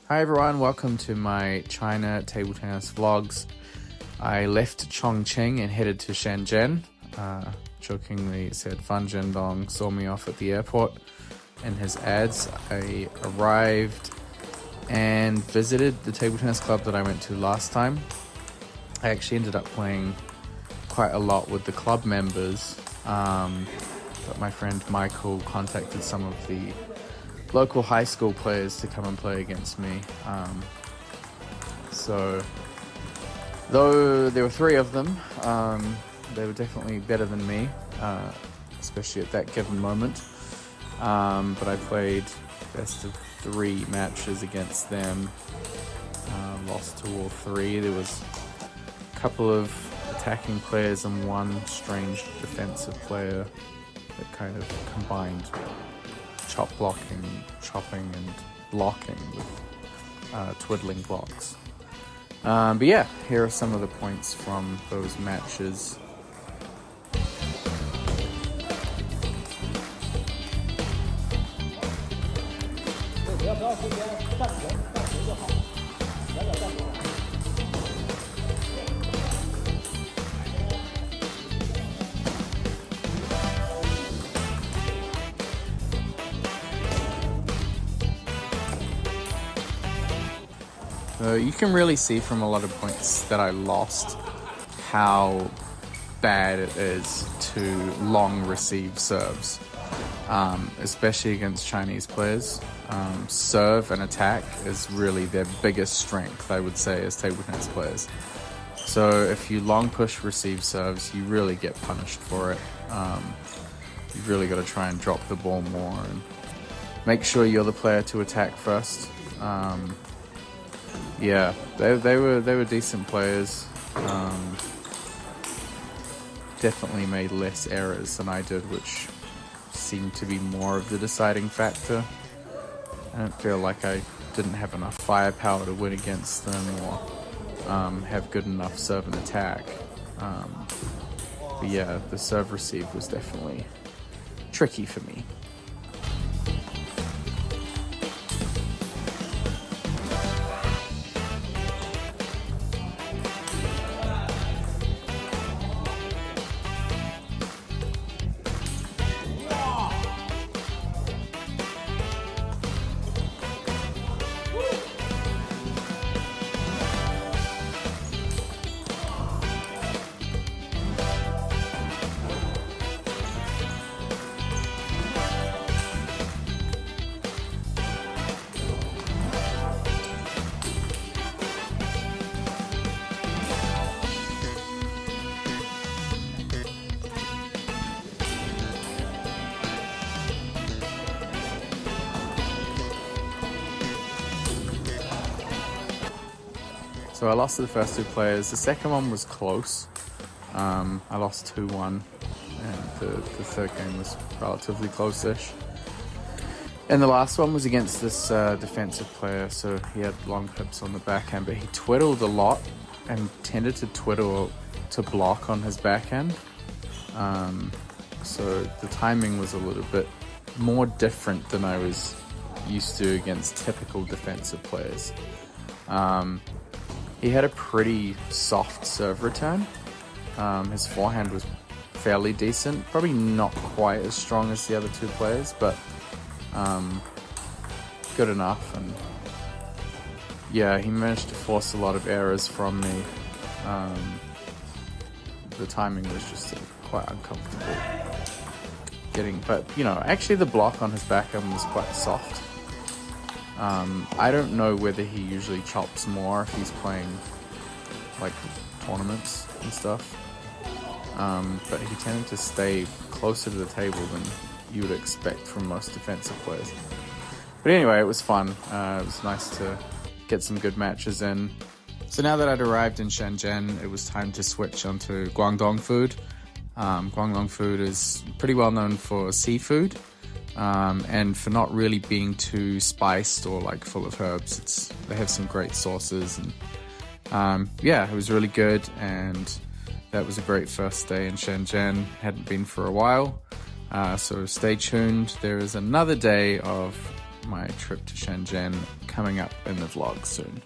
Hi everyone, welcome to my China table tennis vlogs. I left Chongqing and headed to Shenzhen. Jokingly said Fan Zhendong saw me off at the airport in his ads. I arrived and visited the table tennis club that I went to last time. I actually ended up playing quite a lot with the club members, but my friend Michael contacted some of the local high school players to come and play against me. So though there were three of them, they were definitely better than me, especially at that given moment. But I played best of 3 matches against them, lost to all 3. There was a couple of attacking players and one strange defensive player that kind of combined chop blocking, chopping and blocking with twiddling blocks. But yeah, here are some of the points from those matches. You can really see from a lot of points that I lost how bad it is to long receive serves, especially against Chinese players. Serve and attack is really their biggest strength, I would say, as table tennis players. So if you long push receive serves, you really get punished for it. You've really got to try and drop the ball more and make sure you're the player to attack first. Yeah, they were decent players. Definitely made less errors than I did, which seemed to be more of the deciding factor. I don't feel like I didn't have enough firepower to win against them or have good enough serve and attack. But yeah, the serve receive was definitely tricky for me. So I lost to the first 2 players. The second one was close. I lost 2-1, and the third game was relatively close-ish. And the last one was against this defensive player, so he had long hips on the backhand, but he twiddled a lot and tended to twiddle to block on his backhand. So the timing was a little bit more different than I was used to against typical defensive players. He had a pretty soft serve return. His forehand was fairly decent, probably not quite as strong as the other 2 players, but good enough. And yeah, he managed to force a lot of errors from me. The timing was just quite uncomfortable but you know, actually the block on his backhand was quite soft. I don't know whether he usually chops more if he's playing like tournaments and stuff, but he tended to stay closer to the table than you would expect from most defensive players. But anyway, it was fun. It was nice to get some good matches in. So now that I'd arrived in Shenzhen, it was time to switch onto Guangdong food. Guangdong food is pretty well known for seafood. And for not really being too spiced or like full of herbs. They have some great sauces, and yeah, it was really good, and that was a great first day in Shenzhen. Hadn't been for a while, so stay tuned. There is another day of my trip to Shenzhen coming up in the vlog soon.